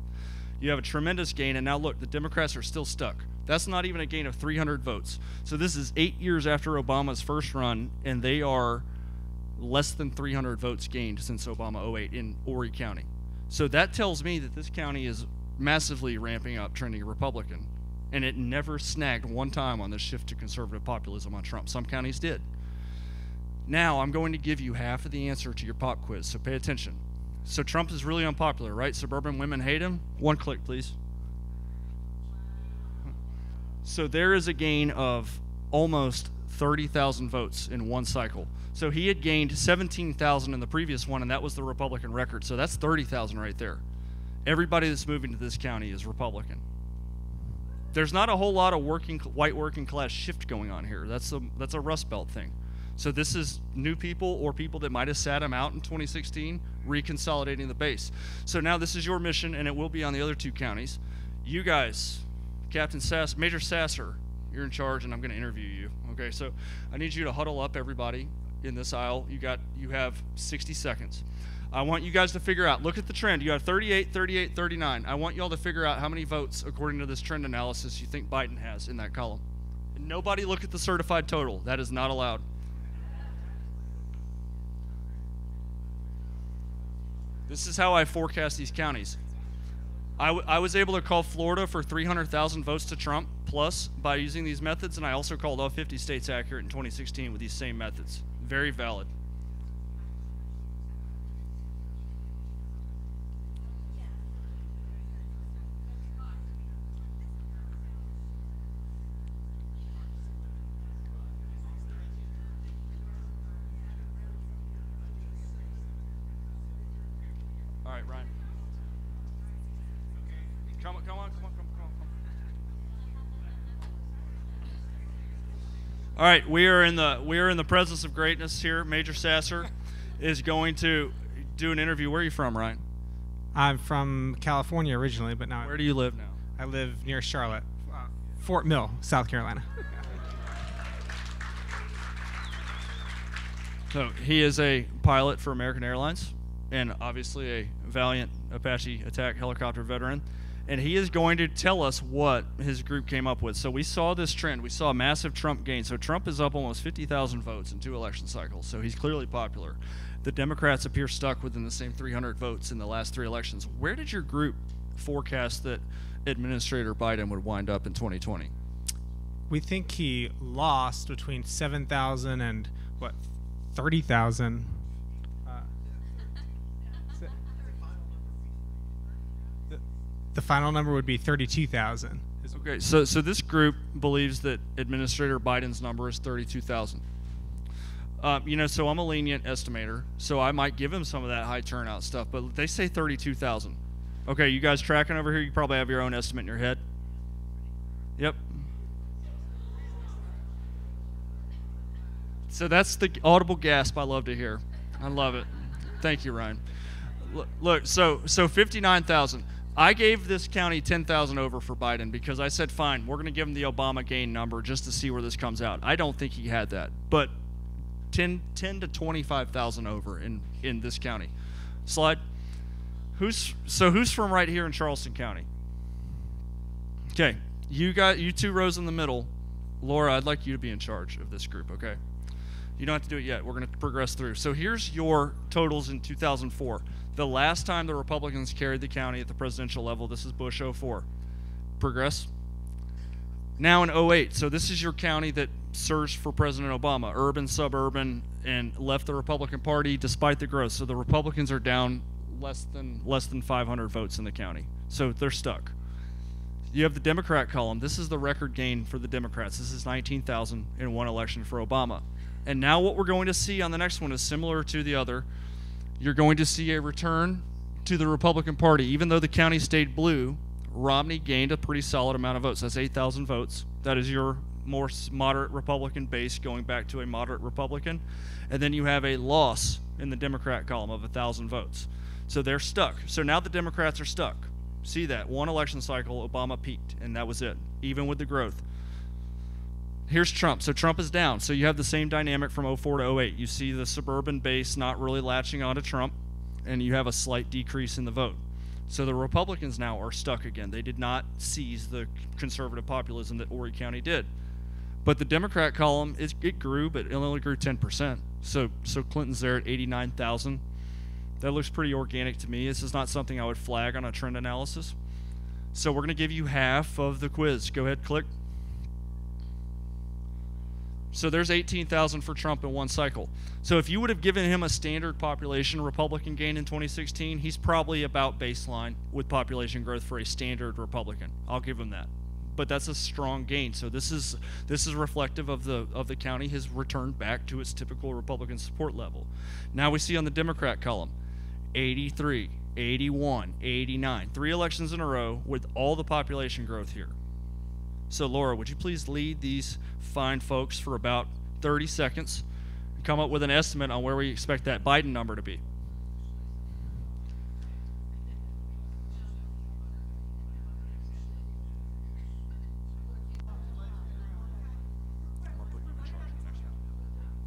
You have a tremendous gain, and now look, the Democrats are still stuck. That's not even a gain of 300 votes. So this is 8 years after Obama's first run, and they are less than 300 votes gained since Obama 08 in Horry County. So that tells me that this county is massively ramping up, trending Republican, and it never snagged one time on the shift to conservative populism on Trump. Some counties did. Now I'm going to give you half of the answer to your pop quiz, so pay attention. So Trump is really unpopular, right? Suburban women hate him. One click, please. So there is a gain of almost 30,000 votes in one cycle. So he had gained 17,000 in the previous one, and that was the Republican record. So that's 30,000 right there. Everybody that's moving to this county is Republican. There's not a whole lot of white working class shift going on here. That's a Rust Belt thing. So this is new people or people that might have sat him out in 2016, reconsolidating the base. So now this is your mission, and it will be on the other 2 counties. You guys, Captain Sass, Major Sasser, you're in charge, and I'm going to interview you. Okay, so I need you to huddle up, everybody, in this aisle. You have 60 seconds. I want you guys to figure out, look at the trend. You have 38, 38, 39. I want you all to figure out how many votes, according to this trend analysis, you think Biden has in that column. And nobody look at the certified total. That is not allowed. This is how I forecast these counties. I was able to call Florida for 300,000 votes to Trump plus by using these methods, and I also called all 50 states accurate in 2016 with these same methods. Very valid. All right, Ryan. Come on. All right, we are in the presence of greatness here. Major Sasser is going to do an interview. Where are you from, Ryan? I'm from California originally, but now Where do you live now? I live near Charlotte, Fort Mill, South Carolina. So he is a pilot for American Airlines, and obviously a valiant Apache attack helicopter veteran. And he is going to tell us what his group came up with. So we saw this trend. We saw a massive Trump gain. So Trump is up almost 50,000 votes in 2 election cycles. So he's clearly popular. The Democrats appear stuck within the same 300 votes in the last 3 elections. Where did your group forecast that Administrator Biden would wind up in 2020? We think he lost between 7,000 and, 30,000. The final number would be 32,000. Okay, so this group believes that Administrator Biden's number is 32,000. So I'm a lenient estimator, so I might give him some of that high turnout stuff, but they say 32,000. Okay, you guys tracking over here? You probably have your own estimate in your head. Yep. So that's the audible gasp I love to hear. I love it. Thank you, Ryan. Look, so 59,000. I gave this county 10,000 over for Biden because I said, fine, we're going to give him the Obama gain number just to see where this comes out. I don't think he had that, but 10 to 25,000 over in this county. Slide. Who's from right here in Charleston County? Okay, you 2 rows in the middle. Laura, I'd like you to be in charge of this group, okay? You don't have to do it yet. We're going to progress through. So here's your totals in 2004. The last time the Republicans carried the county at the presidential level, this is Bush 04. Progress. Now in 08, so this is your county that surged for President Obama, urban, suburban, and left the Republican Party despite the growth. So the Republicans are down less than 500 votes in the county. So they're stuck. You have the Democrat column. This is the record gain for the Democrats. This is 19,000 in one election for Obama. And now what we're going to see on the next one is similar to the other. You're going to see a return to the Republican Party. Even though the county stayed blue, Romney gained a pretty solid amount of votes. That's 8,000 votes. That is your more moderate Republican base going back to a moderate Republican. And then you have a loss in the Democrat column of 1,000 votes. So they're stuck. So now the Democrats are stuck. See that. One election cycle, Obama peaked, and that was it, even with the growth. Here's Trump. So Trump is down. So you have the same dynamic from 04 to 08. You see the suburban base not really latching onto Trump, and you have a slight decrease in the vote. So the Republicans now are stuck again. They did not seize the conservative populism that Horry County did. But the Democrat column, it grew, but it only grew 10%. So Clinton's there at 89,000. That looks pretty organic to me. This is not something I would flag on a trend analysis. So we're going to give you half of the quiz. Go ahead, click. So there's 18,000 for Trump in one cycle. So if you would have given him a standard population Republican gain in 2016, he's probably about baseline with population growth for a standard Republican. I'll give him that. But that's a strong gain. So this is reflective of the county has returned back to its typical Republican support level. Now we see on the Democrat column, 83, 81, 89, 3 elections in a row with all the population growth here. So Laura, would you please lead these fine folks for about 30 seconds and come up with an estimate on where we expect that Biden number to be?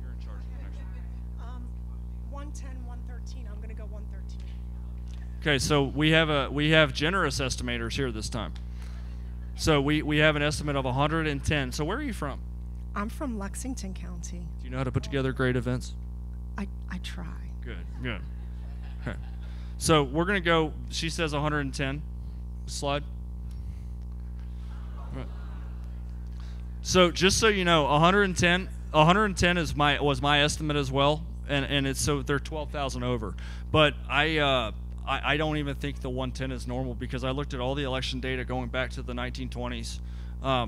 You're in charge of the next one. 110, 113. I'm going to go 113. Okay, so we have generous estimators here this time. So we have an estimate of 110. So where are you from? I'm from Lexington County. Do you know how to put together great events? I try. Good. Okay. So we're going to go, she says 110. Slide. All right. So just so you know, 110 was my estimate as well, and it's so they're 12,000 over. But I don't even think the 110 is normal because I looked at all the election data going back to the 1920s,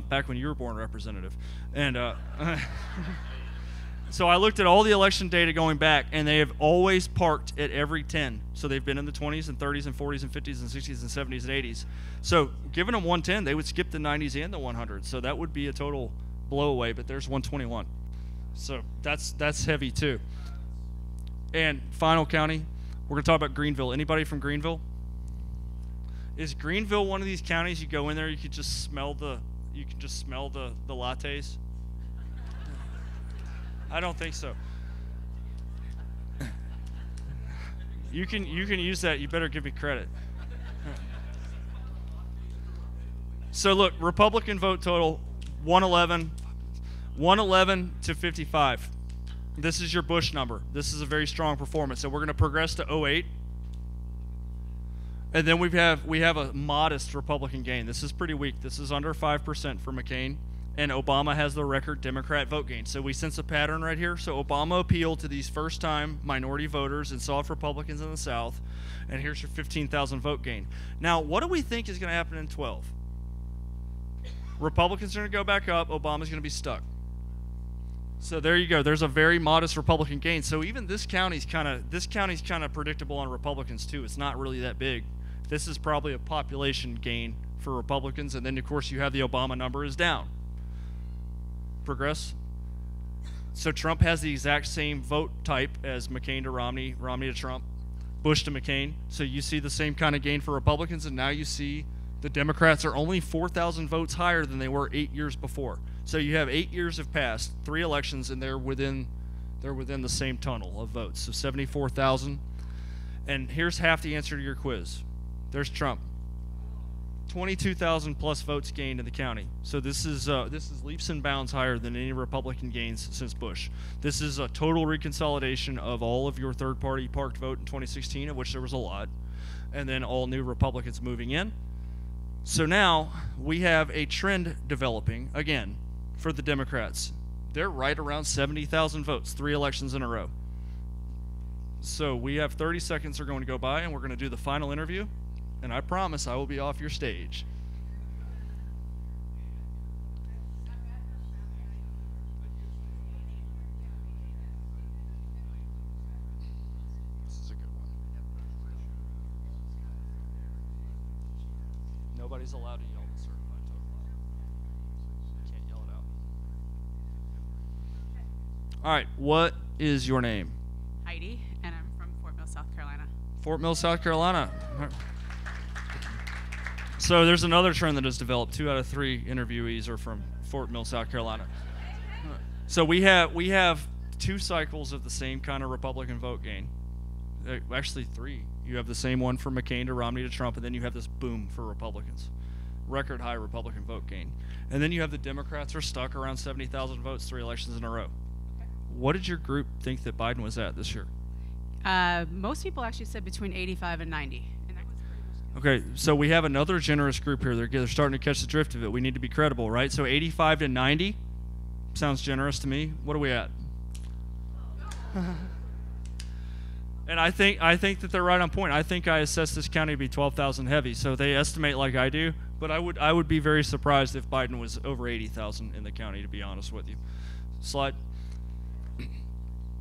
back when you were born, Representative. And so I looked at all the election data going back, and they have always parked at every 10. So they've been in the 20s and 30s and 40s and 50s and 60s and 70s and 80s. So giving them 110, they would skip the 90s and the 100s. So that would be a total blowaway, but there's 121. So that's heavy too. And final county. We're going to talk about Greenville. Anybody from Greenville? Is Greenville one of these counties you go in there, you can just smell the lattes? I don't think so. You can use that. You better give me credit. So look, Republican vote total 111 to 55. This is your Bush number. This is a very strong performance. So we're going to progress to 08. And then we have a modest Republican gain. This is pretty weak. This is under 5% for McCain. And Obama has the record Democrat vote gain. So we sense a pattern right here. So Obama appealed to these first-time minority voters and soft Republicans in the South. And here's your 15,000 vote gain. Now, what do we think is going to happen in 12? Republicans are going to go back up. Obama's going to be stuck. So there you go. There's a very modest Republican gain. So even this county's kind of predictable on Republicans too. It's not really that big. This is probably a population gain for Republicans, and then of course you have the Obama number is down. Progress. So Trump has the exact same vote type as McCain to Romney, Romney to Trump, Bush to McCain. So you see the same kind of gain for Republicans, and now you see the Democrats are only 4,000 votes higher than they were 8 years before. So you have 8 years have passed, 3 elections, and they're within the same tunnel of votes. So 74,000. And here's half the answer to your quiz. There's Trump. 22,000 plus votes gained in the county. So this is leaps and bounds higher than any Republican gains since Bush. This is a total reconsolidation of all of your third-party parked vote in 2016, of which there was a lot, and then all new Republicans moving in. So now we have a trend developing again for the Democrats. They're right around 70,000 votes, 3 elections in a row. So we have 30 seconds are going to go by, and we're going to do the final interview. And I promise I will be off your stage. This is a good one. Nobody's allowed to yell the certified total out. You can't yell it out. All right, what is your name? Heidi, and I'm from Fort Mill, South Carolina. Fort Mill, South Carolina. So there's another trend that has developed. 2 out of 3 interviewees are from Fort Mill, South Carolina. So we have 2 cycles of the same kind of Republican vote gain. Actually 3. You have the same one from McCain to Romney to Trump, and then you have this boom for Republicans. Record high Republican vote gain. And then you have the Democrats are stuck around 70,000 votes 3 elections in a row. What did your group think that Biden was at this year? Most people actually said between 85 and 90. And that was pretty much Okay, so we have another generous group here. They're starting to catch the drift of it. We need to be credible, right? So 85 to 90 sounds generous to me. What are we at? And I think that they're right on point. I think I assess this county to be 12,000 heavy, so they estimate like I do. But I would be very surprised if Biden was over 80,000 in the county, to be honest with you. Slide.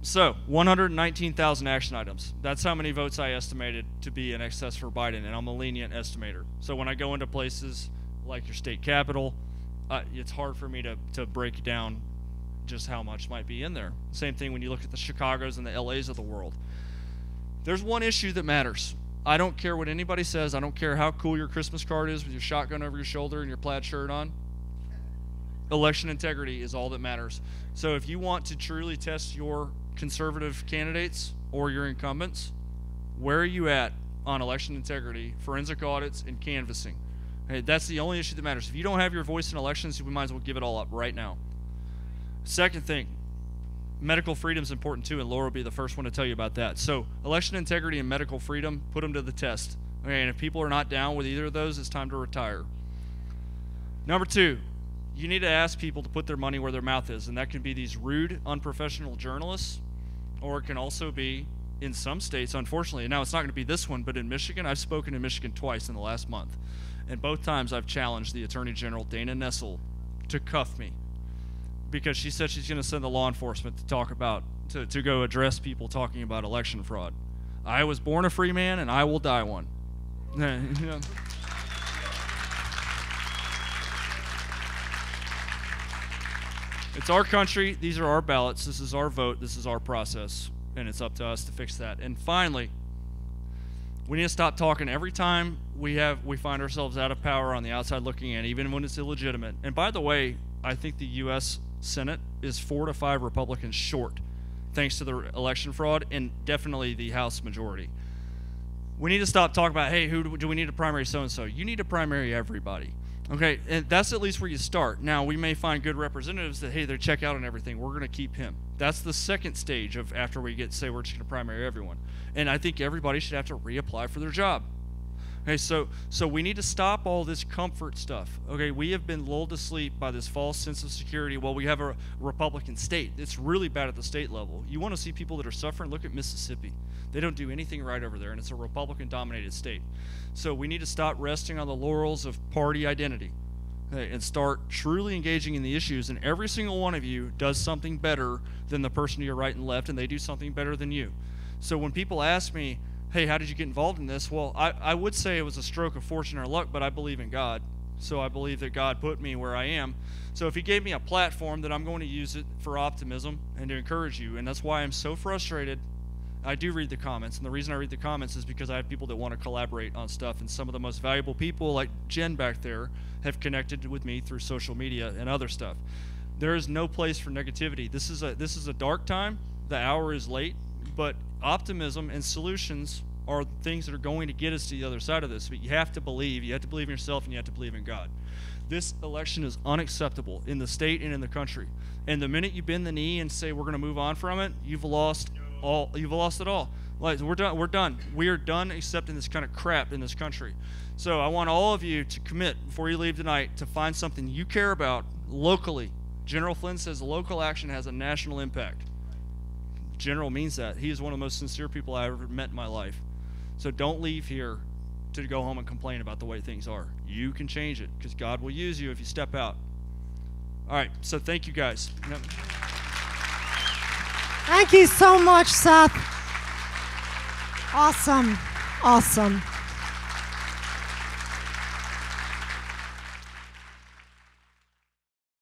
So, 119,000 action items. That's how many votes I estimated to be in excess for Biden, and I'm a lenient estimator. So when I go into places like your state capital, it's hard for me to break down just how much might be in there. Same thing when you look at the Chicagos and the LAs of the world. There's one issue that matters. I don't care what anybody says. I don't care how cool your Christmas card is with your shotgun over your shoulder and your plaid shirt on. Election integrity is all that matters. So if you want to truly test your conservative candidates or your incumbents, where are you at on election integrity, forensic audits, and canvassing? Okay, that's the only issue that matters. If you don't have your voice in elections, we might as well give it all up right now. Second thing, medical freedom is important too, and Laura will be the first one to tell you about that. So election integrity and medical freedom, put them to the test. Okay, and if people are not down with either of those, it's time to retire. Number 2, you need to ask people to put their money where their mouth is, and that can be these rude, unprofessional journalists, or it can also be, in some states, unfortunately, now it's not going to be this one, but in Michigan, I've spoken in Michigan twice in the last month, and both times I've challenged the Attorney General, Dana Nessel, to cuff me, because she said she's going to send the law enforcement to talk about, to go address people talking about election fraud. I was born a free man, and I will die one. It's our country, these are our ballots, this is our vote, this is our process, and it's up to us to fix that. And finally, we need to stop talking every time we find ourselves out of power on the outside looking in, even when it's illegitimate. And by the way, I think the U.S. Senate is 4 to 5 Republicans short, thanks to the election fraud, and definitely the House majority. We need to stop talking about, hey, who do we need to primary so-and-so? You need to primary everybody. Okay, and that's at least where you start. Now, we may find good representatives that, hey, they check out on everything. We're going to keep him. That's the second stage of after we say we're just going to primary everyone. And I think everybody should have to reapply for their job. Okay, so we need to stop all this comfort stuff. Okay, we have been lulled to sleep by this false sense of security. Well, we have a Republican state. It's really bad at the state level. You want to see people that are suffering? Look at Mississippi. They don't do anything right over there, and it's a Republican-dominated state. So we need to stop resting on the laurels of party identity, okay, and start truly engaging in the issues. And every single one of you does something better than the person to your right and left, and they do something better than you. So when people ask me, hey, how did you get involved in this? Well, I would say it was a stroke of fortune or luck, but I believe in God. So I believe that God put me where I am. So if he gave me a platform, then I'm going to use it for optimism and to encourage you. And that's why I'm so frustrated. I do read the comments, and the reason I read the comments is because I have people that want to collaborate on stuff, and some of the most valuable people, like Jen back there, have connected with me through social media and other stuff. There is no place for negativity. This is a dark time. The hour is late, but optimism and solutions are things that are going to get us to the other side of this. But you have to believe. You have to believe in yourself, and you have to believe in God. This election is unacceptable in the state and in the country. And the minute you bend the knee and say we're going to move on from it, you've lost all. You've lost it all. Like, we're done. We're done. We are done accepting this kind of crap in this country. So I want all of you to commit before you leave tonight to find something you care about locally. General Flynn says local action has a national impact. General means that. He is one of the most sincere people I ever met in my life. So don't leave here to go home and complain about the way things are. You can change it because God will use you if you step out. All right, so thank you guys. Thank you so much, Seth. Awesome. Awesome.